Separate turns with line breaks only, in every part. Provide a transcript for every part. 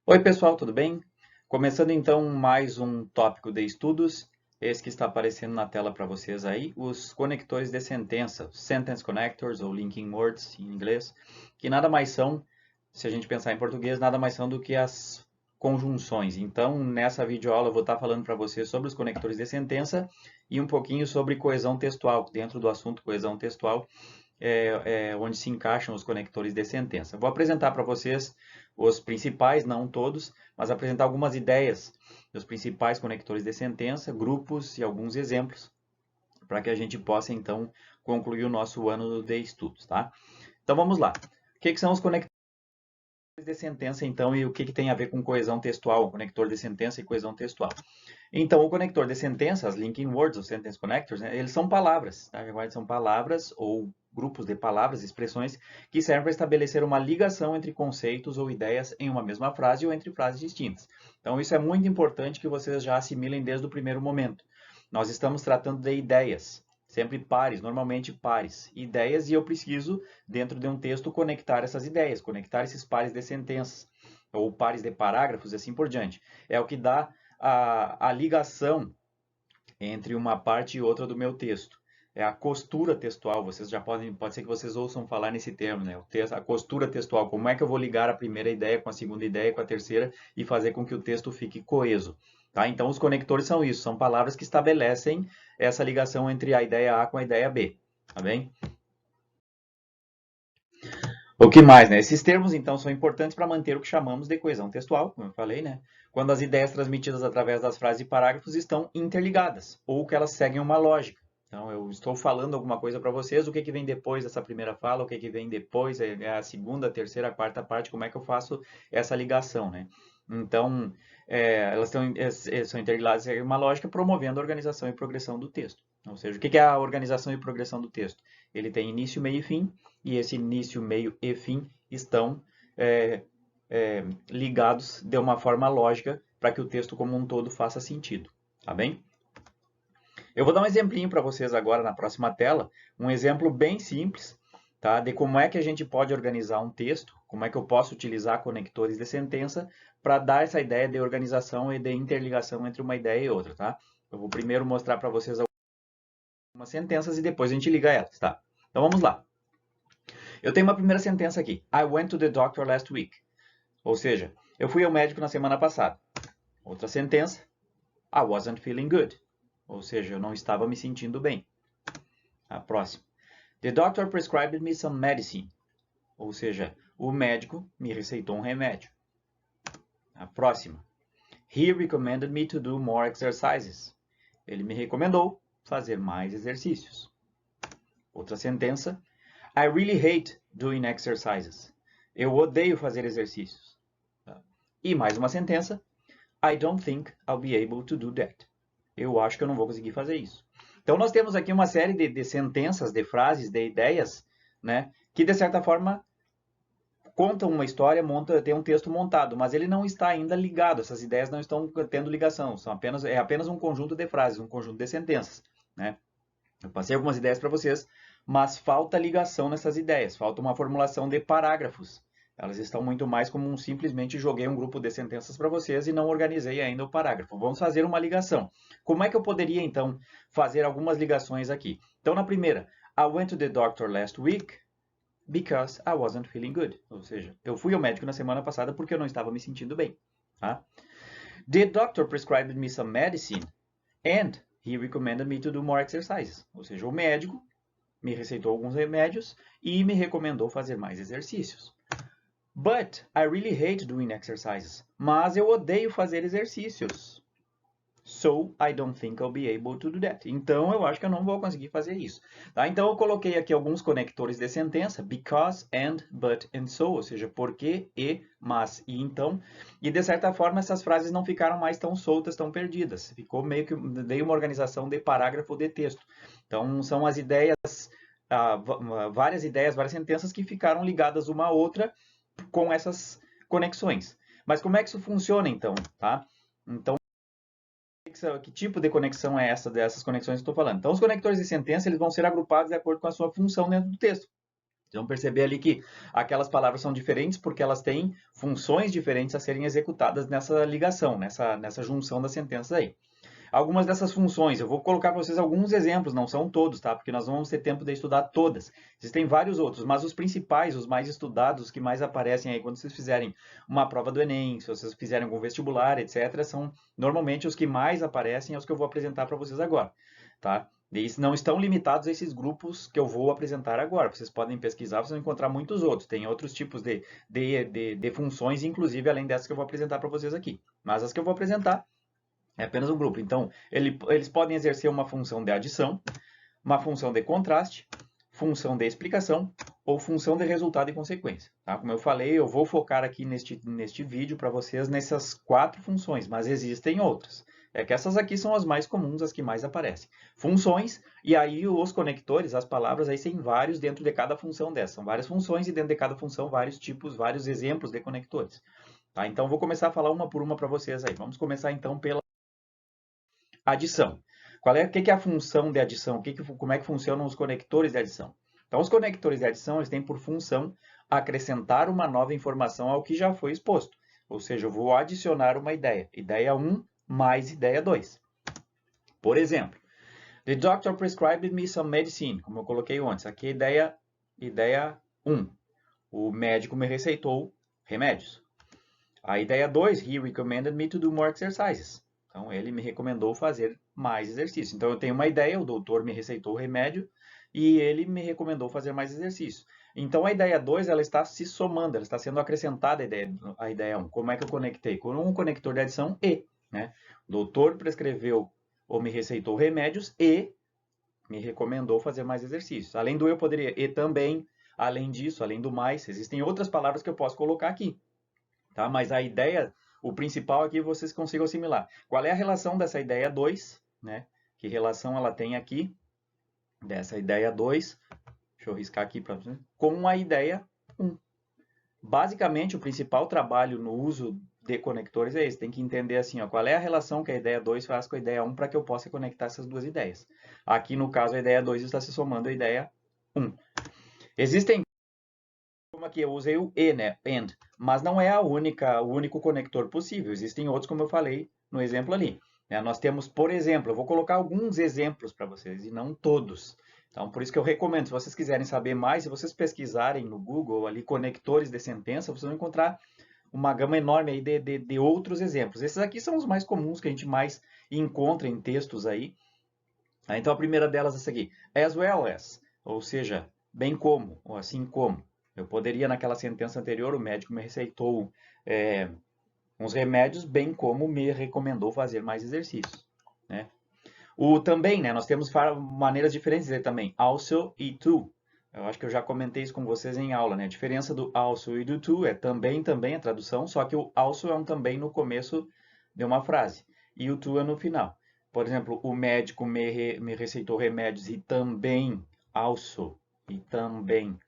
Oi, pessoal, tudo bem? Começando então mais um tópico de estudos, esse que está aparecendo na tela para vocês aí, os conectores de sentença, sentence connectors ou linking words em inglês, que nada mais são, se a gente pensar em português, nada mais são do que as conjunções. Então, nessa videoaula eu vou estar falando para vocês sobre os conectores de sentença e um pouquinho sobre coesão textual, dentro do assunto coesão textual, onde se encaixam os conectores de sentença. Vou apresentar para vocês os principais, não todos, mas apresentar algumas ideias dos principais conectores de sentença, grupos e alguns exemplos, para que a gente possa então concluir o nosso ano de estudos, tá? Então vamos lá. O que são os conectores de sentença então e o que tem a ver com coesão textual, conector de sentença e coesão textual? Então, o conector de sentença, as linking words, os sentence connectors, né, eles são palavras, tá? São palavras ou grupos de palavras, expressões, que servem para estabelecer uma ligação entre conceitos ou ideias em uma mesma frase ou entre frases distintas. Então, isso é muito importante que vocês já assimilem desde o primeiro momento. Nós estamos tratando de ideias, sempre pares, normalmente pares. Ideias e eu preciso, dentro de um texto, conectar essas ideias, conectar esses pares de sentenças, ou pares de parágrafos e assim por diante. É o que dá a ligação entre uma parte e outra do meu texto. É a costura textual, vocês já pode ser que vocês ouçam falar nesse termo, né? A costura textual, como é que eu vou ligar a primeira ideia com a segunda ideia, com a terceira e fazer com que o texto fique coeso. Tá? Então, os conectores são isso, são palavras que estabelecem essa ligação entre a ideia A com a ideia B. Tá bem? O que mais, né? Esses termos, então, são importantes para manter o que chamamos de coesão textual, como eu falei, né? Quando as ideias transmitidas através das frases e parágrafos estão interligadas, ou que elas seguem uma lógica. Então, eu estou falando alguma coisa para vocês, o que, que vem depois dessa primeira fala, o que, que vem depois, é a segunda, a terceira, a quarta parte, como é que eu faço essa ligação, né? Então, elas são interligadas em uma lógica promovendo a organização e progressão do texto. Ou seja, o que, que é a organização e progressão do texto? Ele tem início, meio e fim, e esse início, meio e fim estão é, ligados de uma forma lógica para que o texto como um todo faça sentido, tá bem? Eu vou dar um exemplinho para vocês agora na próxima tela, um exemplo bem simples, tá, de como é que a gente pode organizar um texto, como é que eu posso utilizar conectores de sentença para dar essa ideia de organização e de interligação entre uma ideia e outra, tá? Eu vou primeiro mostrar para vocês algumas sentenças e depois a gente liga elas, tá? Então vamos lá. Eu tenho uma primeira sentença aqui. I went to the doctor last week. Ou seja, eu fui ao médico na semana passada. Outra sentença. I wasn't feeling good. Ou seja, eu não estava me sentindo bem. A próxima. The doctor prescribed me some medicine. Ou seja, o médico me receitou um remédio. A próxima. He recommended me to do more exercises. Ele me recomendou fazer mais exercícios. Outra sentença. I really hate doing exercises. Eu odeio fazer exercícios. E mais uma sentença. I don't think I'll be able to do that. Eu acho que eu não vou conseguir fazer isso. Então, nós temos aqui uma série de sentenças, de frases, de ideias, né, que, de certa forma, contam uma história, tem um texto montado, mas ele não está ainda ligado, essas ideias não estão tendo ligação, é apenas um conjunto de frases, um conjunto de sentenças. Né? Eu passei algumas ideias para vocês, mas falta ligação nessas ideias, falta uma formulação de parágrafos. Elas estão muito mais como simplesmente joguei um grupo de sentenças para vocês e não organizei ainda o parágrafo. Vamos fazer uma ligação. Como é que eu poderia, então, fazer algumas ligações aqui? Então, na primeira, I went to the doctor last week because I wasn't feeling good. Ou seja, eu fui ao médico na semana passada porque eu não estava me sentindo bem. Tá? The doctor prescribed me some medicine and he recommended me to do more exercises. Ou seja, o médico me receitou alguns remédios e me recomendou fazer mais exercícios. But I really hate doing exercises. Mas eu odeio fazer exercícios. So I don't think I'll be able to do that. Então eu acho que eu não vou conseguir fazer isso. Tá? Então eu coloquei aqui alguns conectores de sentença, because, and, but, and so, ou seja, porque, e, mas, e então. E de certa forma essas frases não ficaram mais tão soltas, tão perdidas. Ficou meio que dei uma organização de parágrafo de texto. Então são as ideias, várias ideias, várias sentenças que ficaram ligadas uma à outra com essas conexões. Mas como é que isso funciona então? Tá? Então que tipo de conexão é essa dessas conexões que eu estou falando? Então, os conectores de sentença eles vão ser agrupados de acordo com a sua função dentro do texto. Vocês vão perceber ali que aquelas palavras são diferentes porque elas têm funções diferentes a serem executadas nessa ligação, nessa junção das sentenças aí. Algumas dessas funções, eu vou colocar para vocês alguns exemplos, não são todos, tá? Porque nós não vamos ter tempo de estudar todas. Existem vários outros, mas os principais, os mais estudados, os que mais aparecem aí quando vocês fizerem uma prova do Enem, se vocês fizerem algum vestibular, etc., são normalmente os que mais aparecem, os que eu vou apresentar para vocês agora, tá? Eles não estão limitados a esses grupos que eu vou apresentar agora. Vocês podem pesquisar, vocês vão encontrar muitos outros. Tem outros tipos de funções, inclusive além dessas que eu vou apresentar para vocês aqui. Mas as que eu vou apresentar é apenas um grupo. Então, eles podem exercer uma função de adição, uma função de contraste, função de explicação ou função de resultado e consequência. Tá? Como eu falei, eu vou focar aqui neste vídeo para vocês nessas 4 funções, mas existem outras. É que essas aqui são as mais comuns, as que mais aparecem. Funções, e aí os conectores, as palavras, aí tem vários dentro de cada função dessa. São várias funções e dentro de cada função vários tipos, vários exemplos de conectores. Tá? Então, vou começar a falar uma por uma para vocês aí. Vamos começar então pela adição. O que é a função de adição? Como é que funcionam os conectores de adição? Então, os conectores de adição eles têm por função acrescentar uma nova informação ao que já foi exposto. Ou seja, eu vou adicionar uma ideia. Ideia 1 mais ideia 2. Por exemplo, the doctor prescribed me some medicine, como eu coloquei antes. Aqui é ideia 1. O médico me receitou remédios. A ideia 2, he recommended me to do more exercises. Então, ele me recomendou fazer mais exercício. Então, eu tenho uma ideia, o doutor me receitou o remédio e ele me recomendou fazer mais exercício. Então, a ideia 2, ela está se somando, ela está sendo acrescentada à ideia 1. Como é que eu conectei? Com um conector de adição e. Né? O doutor prescreveu ou me receitou remédios e me recomendou fazer mais exercícios. Além do eu, poderia e também, além disso, além do mais, existem outras palavras que eu posso colocar aqui. Tá? Mas a ideia, o principal aqui vocês consigam assimilar. Qual é a relação dessa ideia 2? Né? Que relação ela tem aqui, dessa ideia 2, deixa eu riscar aqui para vocês, com a ideia 1. Basicamente, o principal trabalho no uso de conectores é esse. Tem que entender assim, ó, qual é a relação que a ideia 2 faz com a ideia 1 para que eu possa conectar essas duas ideias. Aqui, no caso, a ideia 2 está se somando à ideia 1. Existem, como aqui eu usei o e, né, and, mas não é o único conector possível. Existem outros, como eu falei no exemplo ali. Nós temos, por exemplo, eu vou colocar alguns exemplos para vocês, e não todos. Então, por isso que eu recomendo, se vocês quiserem saber mais, se vocês pesquisarem no Google ali conectores de sentença, vocês vão encontrar uma gama enorme aí de outros exemplos. Esses aqui são os mais comuns que a gente mais encontra em textos aí. Então, a primeira delas é essa aqui, as well as, ou seja, bem como, ou assim como. Eu poderia, naquela sentença anterior, o médico me receitou uns remédios, bem como me recomendou fazer mais exercícios. Né? O também, né? Nós temos maneiras diferentes de dizer também, also e to. Eu acho que eu já comentei isso com vocês em aula, né? A diferença do also e do to é também a tradução, só que o also é um também no começo de uma frase e o to é no final. Por exemplo, o médico me receitou remédios e também also, e também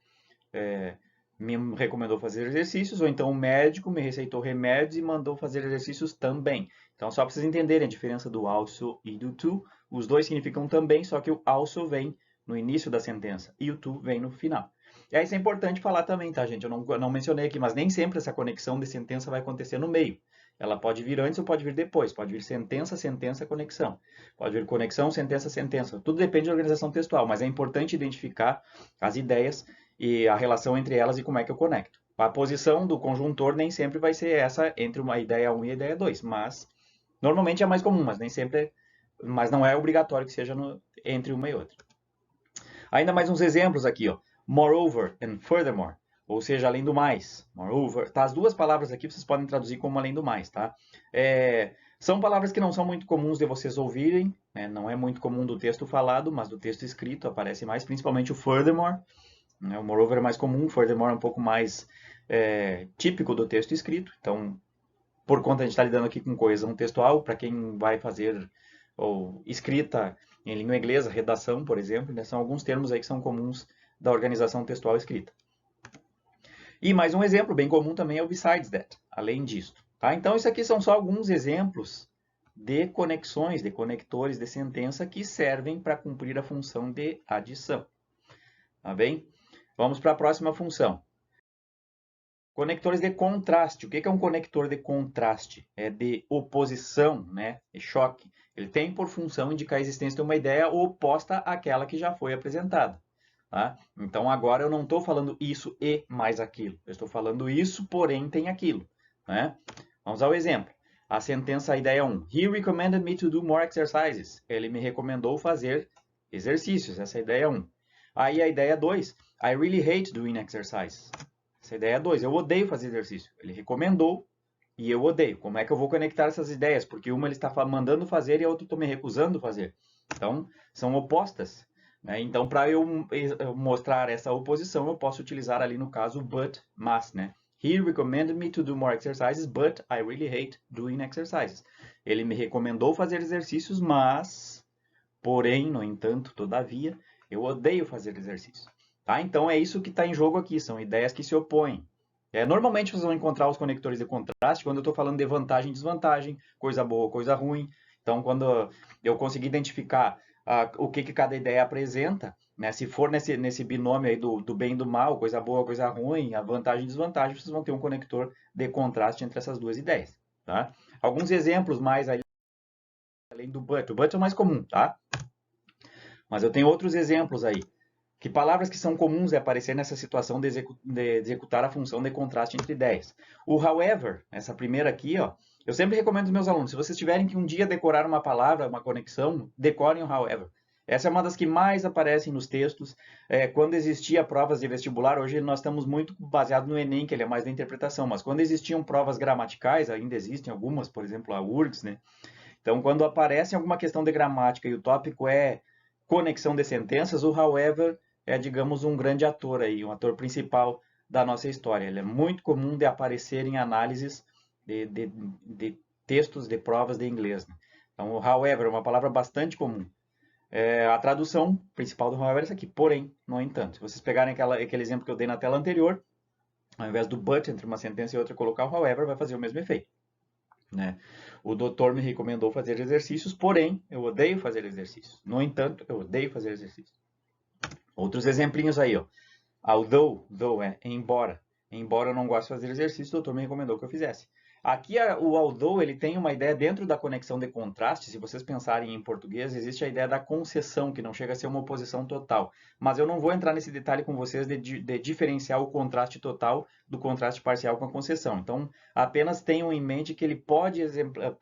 me recomendou fazer exercícios, ou então o médico me receitou remédios e mandou fazer exercícios também. Então, só para vocês entenderem a diferença do also e do to, os dois significam também, só que o also vem no início da sentença e o to vem no final. E aí isso é importante falar também, tá, gente? Eu não mencionei aqui, mas nem sempre essa conexão de sentença vai acontecer no meio. Ela pode vir antes ou pode vir depois. Pode vir sentença, sentença, conexão. Pode vir conexão, sentença, sentença. Tudo depende da organização textual, mas é importante identificar as ideias e a relação entre elas e como é que eu conecto. A posição do conjuntor nem sempre vai ser essa entre uma ideia 1 e a ideia 2, mas normalmente é mais comum, mas nem sempre, mas não é obrigatório que seja entre uma e outra. Ainda mais uns exemplos aqui, ó. Moreover and furthermore, ou seja, além do mais. Moreover, tá? As duas palavras aqui vocês podem traduzir como além do mais, tá? São palavras que não são muito comuns de vocês ouvirem, né? Não é muito comum do texto falado, mas do texto escrito aparece mais, principalmente o furthermore. O moreover é mais comum, furthermore é um pouco mais típico do texto escrito. Então, por conta de a gente estar lidando aqui com coesão textual, para quem vai fazer ou escrita em língua inglesa, redação, por exemplo, né, são alguns termos aí que são comuns da organização textual escrita. E mais um exemplo bem comum também é o besides that, além disto. Tá? Então, isso aqui são só alguns exemplos de conexões, de conectores de sentença que servem para cumprir a função de adição. Tá bem? Vamos para a próxima função. Conectores de contraste. O que é um conector de contraste? É de oposição, né? É choque. Ele tem por função indicar a existência de uma ideia oposta àquela que já foi apresentada. Tá? Então agora eu não estou falando isso e mais aquilo. Eu estou falando isso, porém tem aquilo. Né? Vamos ao exemplo. A sentença, a ideia 1. He recommended me to do more exercises. Ele me recomendou fazer exercícios. Essa é a ideia 1. Aí a ideia 2. I really hate doing exercises. Essa é a ideia 2. Eu odeio fazer exercício. Ele recomendou e eu odeio. Como é que eu vou conectar essas ideias? Porque uma ele está mandando fazer e a outra eu estou me recusando fazer. Então, são opostas. Né? Então, para eu mostrar essa oposição, eu posso utilizar ali no caso but, mas. Né? He recommended me to do more exercises, but I really hate doing exercises. Ele me recomendou fazer exercícios, mas, porém, no entanto, todavia, eu odeio fazer exercício. Tá? Então, é isso que está em jogo aqui, são ideias que se opõem. Normalmente vocês vão encontrar os conectores de contraste quando eu estou falando de vantagem e desvantagem, coisa boa, coisa ruim. Então, quando eu conseguir identificar o que cada ideia apresenta, né? Se for nesse binômio aí do bem e do mal, coisa boa, coisa ruim, a vantagem e desvantagem, vocês vão ter um conector de contraste entre essas duas ideias. Tá? Alguns exemplos mais além do but. O but é o mais comum, tá? Mas eu tenho outros exemplos aí. Que palavras que são comuns de aparecer nessa situação de executar a função de contraste entre ideias. O however, essa primeira aqui, ó, eu sempre recomendo aos meus alunos, se vocês tiverem que um dia decorar uma palavra, uma conexão, decorem o however. Essa é uma das que mais aparecem nos textos. Quando existia provas de vestibular, hoje nós estamos muito baseados no Enem, que ele é mais da interpretação, mas quando existiam provas gramaticais, ainda existem algumas, por exemplo, a URGS, né? Então, quando aparece alguma questão de gramática e o tópico é conexão de sentenças, o however é, digamos, um grande ator aí, um ator principal da nossa história. Ele é muito comum de aparecer em análises de textos de provas de inglês. Né? Então, o however é uma palavra bastante comum. A tradução principal do however é essa aqui, porém, no entanto. Se vocês pegarem aquele exemplo que eu dei na tela anterior, ao invés do but entre uma sentença e outra, colocar o however vai fazer o mesmo efeito. Né? O doutor me recomendou fazer exercícios, porém, eu odeio fazer exercícios. No entanto, eu odeio fazer exercícios. Outros exemplinhos aí, ó. Though é embora. Embora eu não goste de fazer exercício, o doutor me recomendou que eu fizesse. Aqui o although ele tem uma ideia dentro da conexão de contraste. Se vocês pensarem em português, existe a ideia da concessão, que não chega a ser uma oposição total. Mas eu não vou entrar nesse detalhe com vocês de diferenciar o contraste total do contraste parcial com a concessão. Então, apenas tenham em mente que ele pode,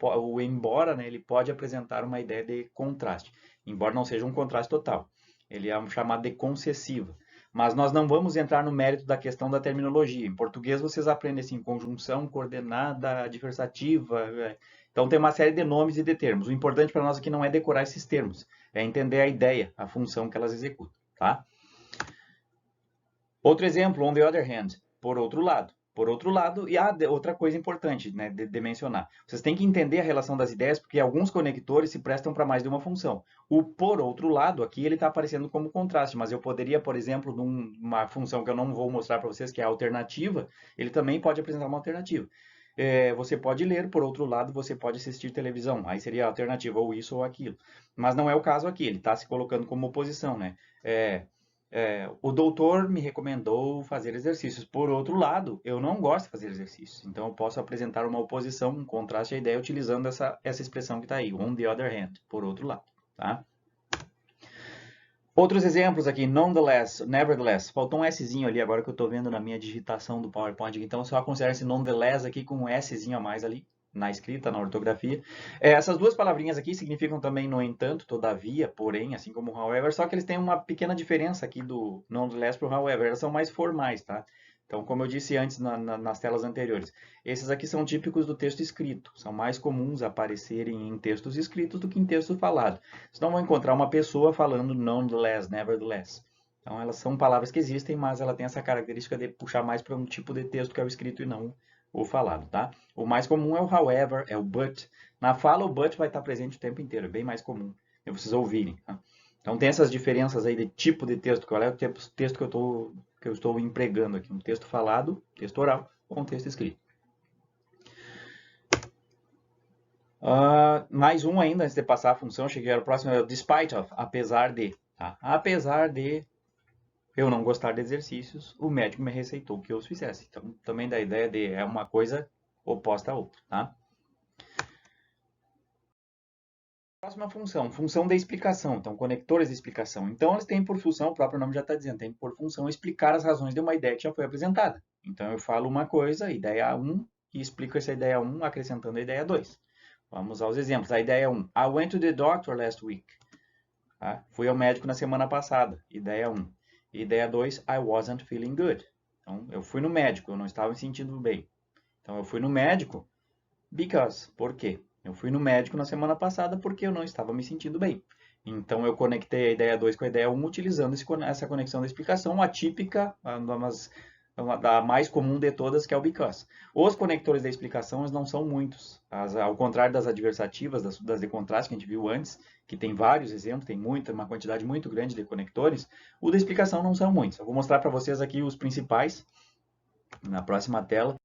o embora, né, ele pode apresentar uma ideia de contraste, embora não seja um contraste total. Ele é chamado de concessiva. Mas nós não vamos entrar no mérito da questão da terminologia. Em português vocês aprendem assim, conjunção, coordenada, adversativa. Então tem uma série de nomes e de termos. O importante para nós aqui não é decorar esses termos, é entender a ideia, a função que elas executam. Tá? Outro exemplo, on the other hand, por outro lado. Por outro lado, e outra coisa importante, né, de mencionar. Vocês têm que entender a relação das ideias, porque alguns conectores se prestam para mais de uma função. O por outro lado, aqui ele está aparecendo como contraste, mas eu poderia, por exemplo, numa função que eu não vou mostrar para vocês, que é a alternativa, ele também pode apresentar uma alternativa. Você pode ler, por outro lado, você pode assistir televisão. Aí seria a alternativa, ou isso ou aquilo. Mas não é o caso aqui, ele está se colocando como oposição, né? O doutor me recomendou fazer exercícios. Por outro lado, eu não gosto de fazer exercícios. Então, eu posso apresentar uma oposição, um contraste à ideia, utilizando essa expressão que está aí, on the other hand, por outro lado. Tá? Outros exemplos aqui, nonetheless, nevertheless. Faltou um Szinho ali agora que eu estou vendo na minha digitação do PowerPoint. Então, só considero esse nonetheless aqui com um Szinho a mais ali, na escrita, na ortografia. Essas duas palavrinhas aqui significam também no entanto, todavia, porém, assim como however, só que eles têm uma pequena diferença aqui do nonetheless para o however. Elas são mais formais, tá? Então, como eu disse antes nas telas anteriores, esses aqui são típicos do texto escrito. São mais comuns aparecerem em textos escritos do que em texto falado. Vocês não vão encontrar uma pessoa falando nonetheless, nevertheless. Então, elas são palavras que existem, mas ela tem essa característica de puxar mais para um tipo de texto que é o escrito e não o falado, tá? O mais comum é o however, é o but. Na fala, o but vai estar presente o tempo inteiro, é bem mais comum de vocês ouvirem, tá? Então, tem essas diferenças aí de tipo de texto, qual é o texto que eu estou empregando aqui, um texto falado, texto oral, ou um texto escrito. Mais um ainda, antes de passar a função, cheguei ao próximo, é o despite of, apesar de. Tá? Apesar de eu não gostar de exercícios, o médico me receitou que eu os fizesse. Então, também dá a ideia de é uma coisa oposta à outra, tá? Próxima função, função de explicação. Então, conectores de explicação. Então, eles têm por função, o próprio nome já está dizendo, tem por função explicar as razões de uma ideia que já foi apresentada. Então, eu falo uma coisa, ideia 1, e explico essa ideia 1 acrescentando a ideia 2. Vamos aos exemplos. A ideia 1. I went to the doctor last week. Tá? Fui ao médico na semana passada. Ideia 1. Ideia 2. I wasn't feeling good. Então, eu fui no médico, eu não estava me sentindo bem. Então, eu fui no médico because. Por quê? Eu fui no médico na semana passada porque eu não estava me sentindo bem. Então, eu conectei a ideia 2 com a ideia 1 utilizando essa conexão da explicação, a típica, da mais comum de todas, que é o because. Os conectores da explicação eles não são muitos. Ao contrário das adversativas, das de contraste que a gente viu antes, que tem vários exemplos, tem uma quantidade muito grande de conectores, o da explicação não são muitos. Eu vou mostrar para vocês aqui os principais na próxima tela.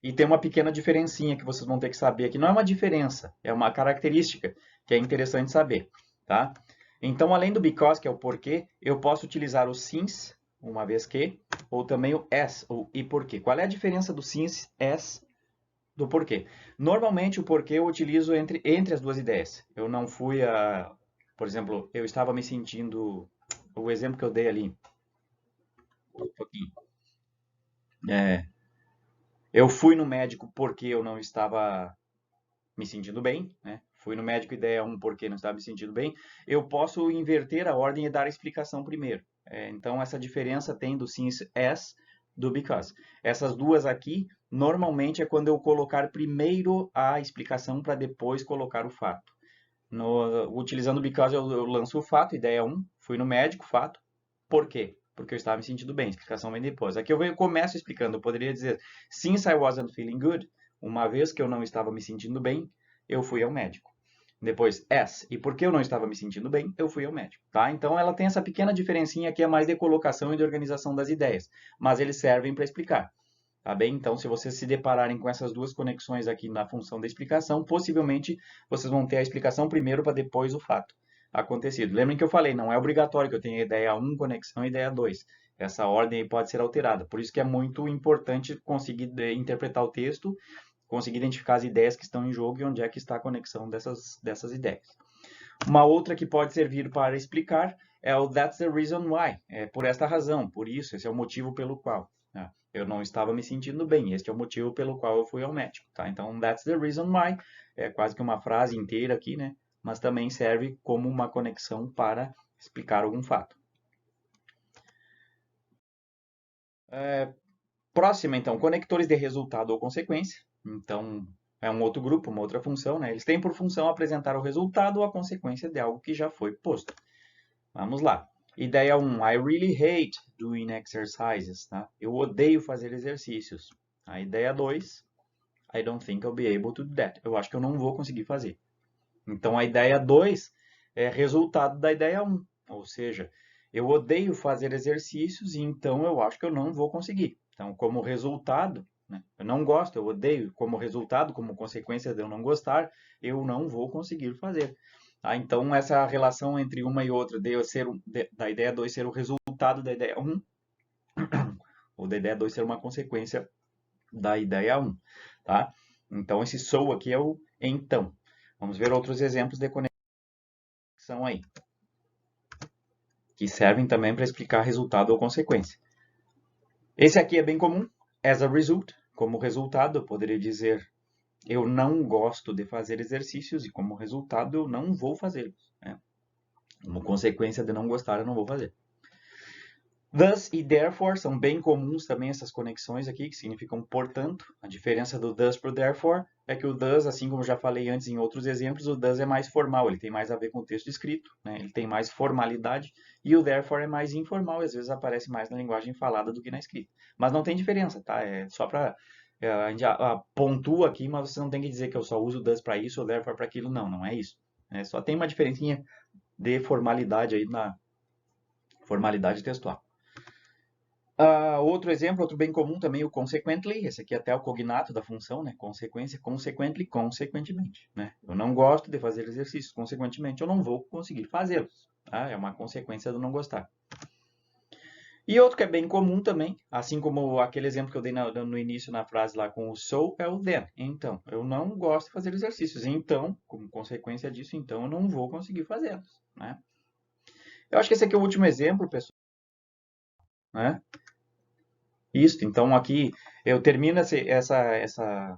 E tem uma pequena diferencinha que vocês vão ter que saber aqui. Não é uma diferença, é uma característica que é interessante saber, tá? Então, além do because, que é o porquê, eu posso utilizar o since, uma vez que, ou também o as, ou e porquê. Qual é a diferença do since, as, do porquê? Normalmente, o porquê eu utilizo entre as duas ideias. Eu não fui a... Por exemplo, eu estava me sentindo... O exemplo que eu dei ali, um pouquinho. É, eu fui no médico porque eu não estava me sentindo bem, né? Fui no médico ideia 1 porque não estava me sentindo bem. Eu posso inverter a ordem e dar a explicação primeiro. Então, essa diferença tem do since as do because. Essas duas aqui, normalmente é quando eu colocar primeiro a explicação para depois colocar o fato. Utilizando o because, eu lanço o fato, ideia 1, fui no médico, fato. Por quê? Porque eu estava me sentindo bem, explicação vem depois. Aqui eu começo explicando, eu poderia dizer, since I wasn't feeling good, uma vez que eu não estava me sentindo bem, eu fui ao médico. Depois, as, e porque eu não estava me sentindo bem, eu fui ao médico, tá? Então ela tem essa pequena diferencinha que é mais de colocação e de organização das ideias, mas eles servem para explicar. Tá bem? Então, se vocês se depararem com essas duas conexões aqui na função da explicação, possivelmente vocês vão ter a explicação primeiro para depois o fato acontecido. Lembrem que eu falei, não é obrigatório que eu tenha ideia 1, conexão e ideia 2. Essa ordem pode ser alterada. Por isso que é muito importante conseguir interpretar o texto, conseguir identificar as ideias que estão em jogo e onde é que está a conexão dessas ideias. Uma outra que pode servir para explicar é o that's the reason why. É por esta razão, por isso, esse é o motivo pelo qual. Né? Eu não estava me sentindo bem, este é o motivo pelo qual eu fui ao médico. Tá? Então, that's the reason why. É quase que uma frase inteira aqui, né? Mas também serve como uma conexão para explicar algum fato. Próxima, então, conectores de resultado ou consequência. Então, é um outro grupo, uma outra função, né? Eles têm por função apresentar o resultado ou a consequência de algo que já foi posto. Vamos lá. Ideia 1. I really hate doing exercises. Tá? Eu odeio fazer exercícios. A ideia 2. I don't think I'll be able to do that. Eu acho que eu não vou conseguir fazer. Então, a ideia 2 é resultado da ideia 1. Ou seja, eu odeio fazer exercícios e então eu acho que eu não vou conseguir. Então, como resultado, né, eu não gosto, eu odeio. Como resultado, como consequência de eu não gostar, eu não vou conseguir fazer. Tá? Então, essa relação entre uma e outra, da ideia 2 ser o resultado da ideia 1, ou da ideia 2 ser uma consequência da ideia 1. Tá? Então, esse sou aqui é o então. Vamos ver outros exemplos de conexão aí, que servem também para explicar resultado ou consequência. Esse aqui é bem comum, as a result, como resultado, eu poderia dizer eu não gosto de fazer exercícios e como resultado eu não vou fazê-los. Né? Como consequência de não gostar, eu não vou fazer. Thus e therefore são bem comuns também essas conexões aqui, que significam portanto. A diferença do thus para o therefore é que o thus, assim como já falei antes em outros exemplos, o thus é mais formal, ele tem mais a ver com o texto escrito, né? Ele tem mais formalidade, e o therefore é mais informal, e às vezes aparece mais na linguagem falada do que na escrita. Mas não tem diferença, tá? É só para... a gente pontua aqui, mas você não tem que dizer que eu só uso thus para isso ou therefore para aquilo, não, não é isso. Só tem uma diferencinha de formalidade aí na formalidade textual. Outro exemplo, outro bem comum também, o consequently. Esse aqui é até o cognato da função, né? Consequência, consequently, consequentemente. Né? Eu não gosto de fazer exercícios, consequentemente eu não vou conseguir fazê-los. Tá? É uma consequência do não gostar. E outro que é bem comum também, assim como aquele exemplo que eu dei no início na frase lá com o so, é o then. Então, eu não gosto de fazer exercícios. Então, como consequência disso, então eu não vou conseguir fazê-los, né? Eu acho que esse aqui é o último exemplo, pessoal, né? Isso, então aqui eu termino essa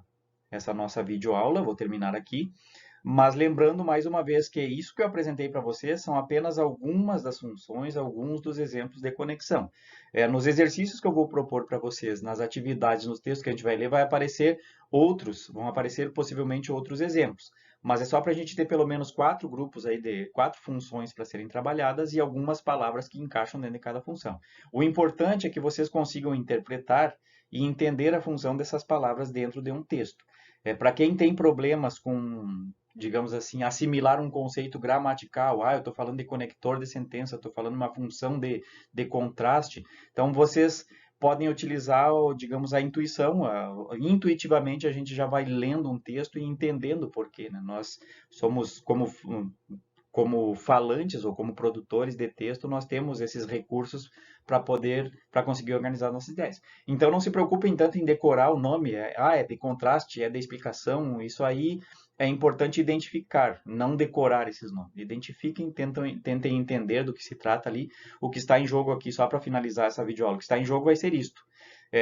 nossa videoaula, vou terminar aqui. Mas lembrando mais uma vez que isso que eu apresentei para vocês são apenas algumas das funções, alguns dos exemplos de conexão. Nos exercícios que eu vou propor para vocês, nas atividades, nos textos que a gente vai ler, vão aparecer possivelmente outros exemplos. Mas é só para a gente ter pelo menos 4 grupos aí de 4 funções para serem trabalhadas e algumas palavras que encaixam dentro de cada função. O importante é que vocês consigam interpretar e entender a função dessas palavras dentro de um texto. Para quem tem problemas com, digamos assim, assimilar um conceito gramatical, eu estou falando de conector de sentença, estou falando uma função de contraste, então vocês podem utilizar, digamos, a intuição. Intuitivamente a gente já vai lendo um texto e entendendo o porquê, né? Nós somos como falantes ou como produtores de texto, nós temos esses recursos para conseguir organizar nossas ideias. Então não se preocupem tanto em decorar o nome, é de contraste, é de explicação, isso aí é importante identificar, não decorar esses nomes. Identifiquem, tentem entender do que se trata ali. O que está em jogo aqui, só para finalizar essa videoaula, o que está em jogo vai ser isto.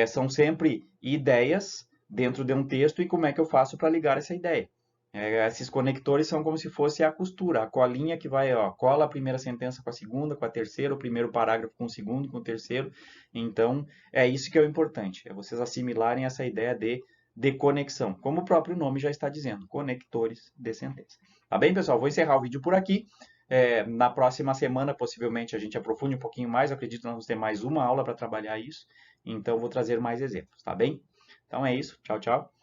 São sempre ideias dentro de um texto e como é que eu faço para ligar essa ideia. Esses conectores são como se fosse a costura, a colinha que vai, cola a primeira sentença com a segunda, com a terceira, o primeiro parágrafo com o segundo, com o terceiro. Então, é isso que é o importante, é vocês assimilarem essa ideia de conexão, como o próprio nome já está dizendo, conectores de sentença. Tá bem, pessoal? Vou encerrar o vídeo por aqui. Na próxima semana, possivelmente, a gente aprofunde um pouquinho mais. Eu acredito que nós vamos ter mais uma aula para trabalhar isso. Então, vou trazer mais exemplos, tá bem? Então é isso. Tchau, tchau.